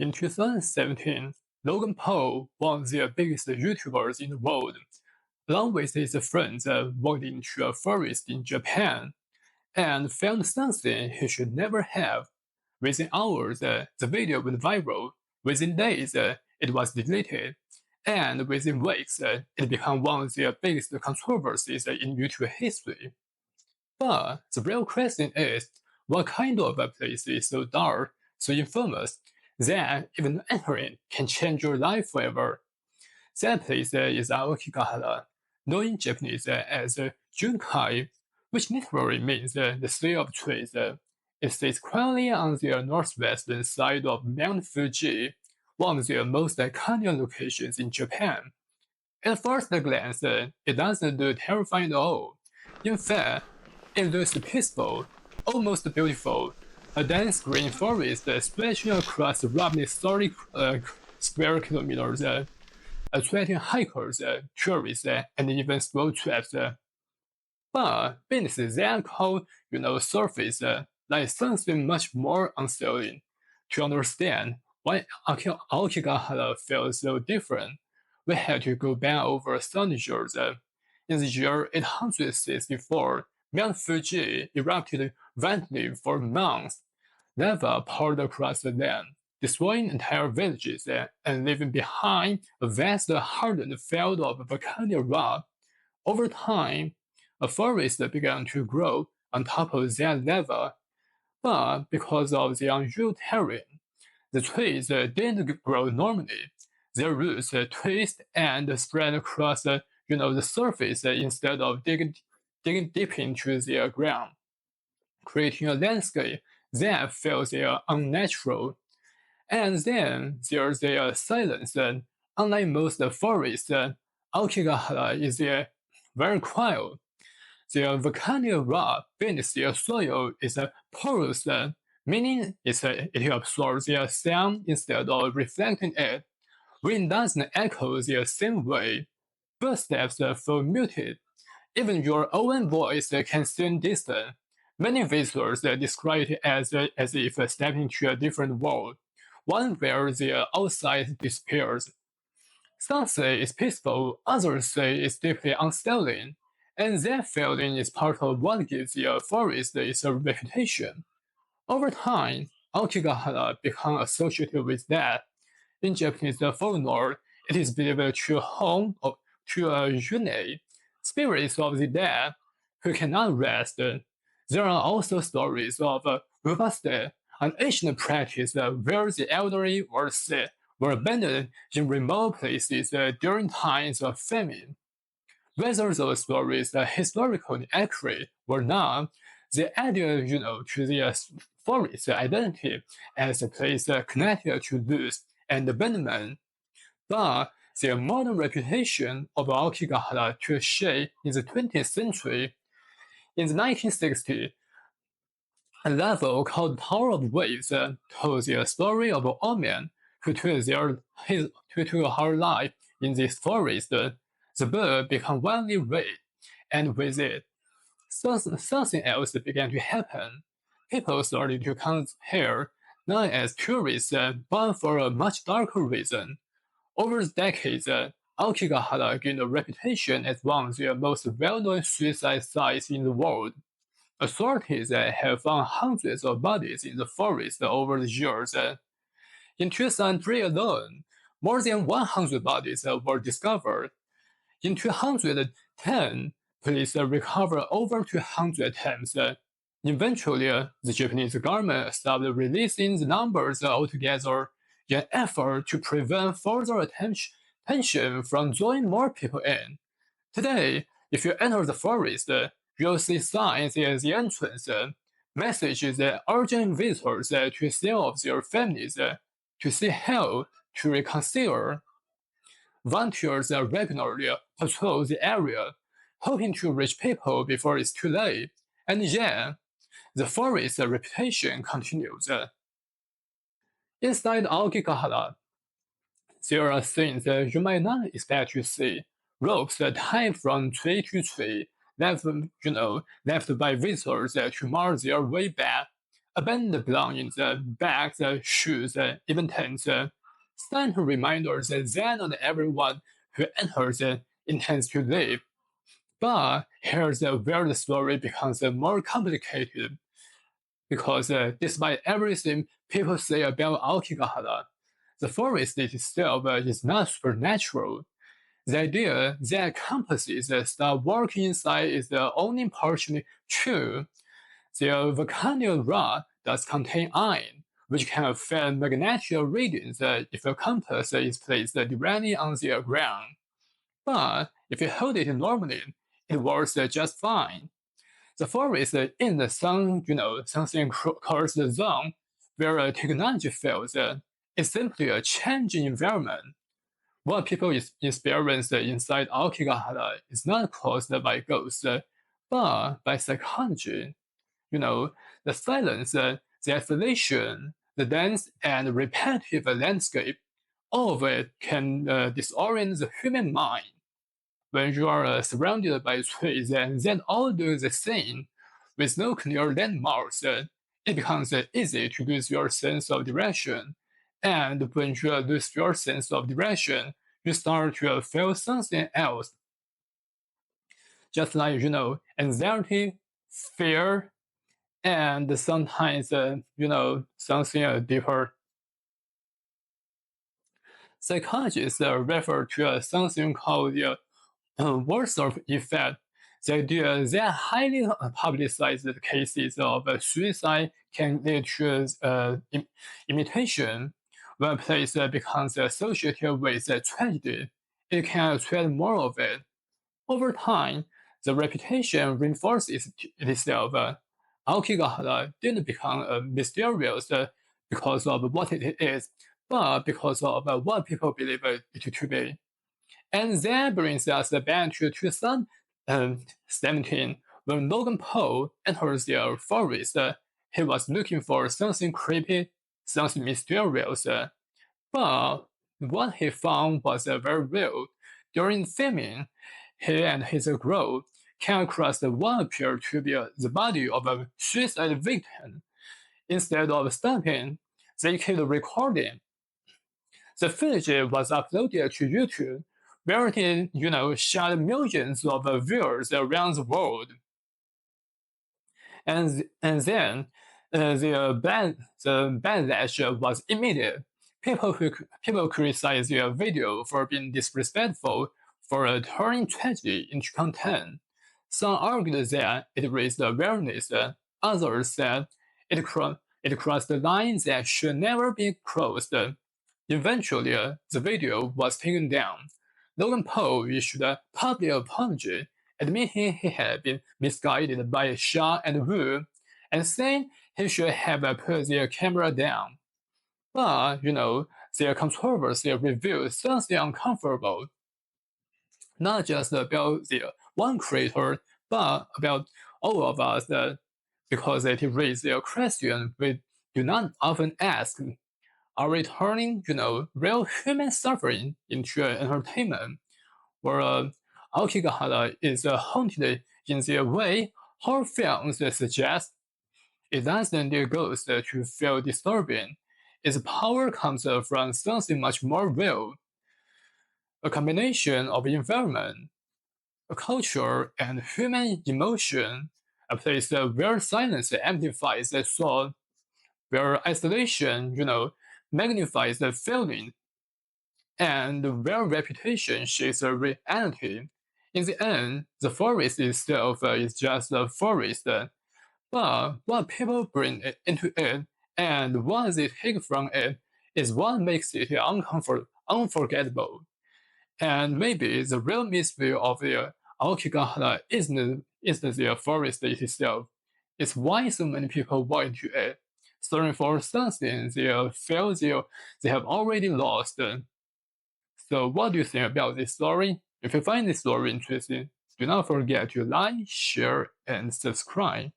In 2017, Logan Paul, one of the biggest YouTubers in the world, along with his friends, walked into a forest in Japan and found something he should never have. Within hours, the video went viral. Within days, it was deleted. And within weeks, it became one of the biggest controversies in YouTube history. But the real question is, what kind of a place is so dark, so infamous, that even entering can change your life forever? That place is Aokigahara, known in Japanese as Junkai, which literally means the Sea of Trees. It sits quietly on the northwestern side of Mount Fuji, one of the most iconic locations in Japan. At first glance, it doesn't look terrifying at all. In fact, it looks peaceful, almost beautiful. A dense green forest stretching across roughly 30 square kilometers, attracting hikers, tourists, and even small trips. But beneath that cold, surface, lies something much more unsettling. To understand why Aokigahara feels so different, we had to go back over some years. In the year 864, Mount Fuji erupted violently for months. Lava poured across the land, destroying entire villages and leaving behind a vast hardened field of volcanic rock. Over time, a forest began to grow on top of that lava, but because of the unusual terrain, the trees didn't grow normally. Their roots twist and spread across the surface instead of digging deep into the ground, creating a landscape that feels unnatural. And then there's a silence. Unlike most forests, Aokigahara is very quiet. The volcanic rock beneath the soil is porous, meaning it absorbs the sound instead of reflecting it. Wind doesn't echo the same way. Footsteps feel muted. Even your own voice can seem distant. Many visitors describe it as if stepping into a different world, one where the outside disappears. Some say it's peaceful, others say it's deeply unsettling, and that feeling is part of what gives the forest its reputation. Over time, Aokigahara became associated with that. In Japanese folklore, it is believed to home to a yune, spirits of the dead who cannot rest. There are also stories of rubaste, an ancient practice where the elderly or sick were abandoned in remote places during times of famine. Whether those stories are historically accurate or not, they add, to the forest identity as a place connected to loss and abandonment. But their modern reputation of Aokigahara took shape in the 20th century. In the 1960s, a novel called Tower of Waves told the story of a woman who took her life in this forest. The book became widely read, and with it, something else began to happen. People started to come here not as tourists, but for a much darker reason. Over the decades, Aokigahara gained a reputation as one of the most well-known suicide sites in the world. Authorities have found hundreds of bodies in the forest over the years. In 2003 alone, more than 100 bodies were discovered. In 2010, police recovered over 200 attempts. Eventually, the Japanese government stopped releasing the numbers altogether in an effort to prevent further attention from drawing more people in. Today, if you enter the forest, you'll see signs at the entrance, messages urging visitors to sell off their families, to seek help, to reconsider. Volunteers regularly patrol the area, hoping to reach people before it's too late. And yet, the forest's reputation continues. Inside Aokigahara, there are things you might not expect to see. Ropes tied from tree to tree, left by visitors to mark their way back. abandoned belongings, bags, shoes, even tents, stand reminders that not everyone who enters intends to live. But here's where the story becomes more complicated, because despite everything people say about Aokigahara, the forest itself is not supernatural. The idea that compasses start working inside is only partially true. The volcanic rock does contain iron, which can affect magnetic readings if a compass is placed directly on the ground. But if you hold it normally, it works just fine. The forest in the sun, something called the zone, where technology fails. It's simply a changing environment. What people experience inside Aokigahara is not caused by ghosts, but by psychology. The silence, the isolation, the dense and repetitive landscape, all of it can disorient the human mind. When you are surrounded by trees and then all do the same, with no clear landmarks, it becomes easy to lose your sense of direction. And when you lose your sense of direction, you start to feel something else. Just like, anxiety, fear, and sometimes, something deeper. Psychologists refer to something called the Warsaw effect. The idea that highly publicized cases of suicide can lead to imitation. When a place becomes associated with a tragedy, it can attract more of it. Over time, the reputation reinforces itself. Aokigahara didn't become mysterious because of what it is, but because of what people believe it to be. And that brings us back to 2017, when Logan Paul enters the forest. He was looking for something creepy, something mysterious. But what he found was very real. During filming, he and his crew came across what appeared to be the body of a suicide victim. Instead of stopping, they kept recording. The footage was uploaded to YouTube, where it shot millions of viewers around the world. And then the backlash was immediate. People criticized the video for being disrespectful, for turning tragedy into content. Some argued that it raised awareness. Others said it crossed the line that should never be crossed. Eventually, the video was taken down. Logan Paul issued a public apology, admitting he had been misguided by Shaw and Wu, and saying he should have put their camera down. But, their controversy revealed something uncomfortable, not just about the one creator, but about all of us, because it raised a question we do not often ask. Are we turning, real human suffering into entertainment? Or Aokigahara is haunted in the way horror films suggest. It doesn't need ghosts to feel disturbing. Its power comes from something much more real. A combination of environment, a culture, and human emotion. A place where silence amplifies the thought, where isolation, magnifies the feeling, and where reputation shapes the reality. In the end, the forest itself is just a forest, but what people bring into it and what they take from it is what makes it unforgettable. And maybe the real mystery of the Aokigahara isn't the forest itself. It's why so many people walk into it, searching for something they feel they have already lost. So what do you think about this story? If you find this story interesting, do not forget to like, share, and subscribe.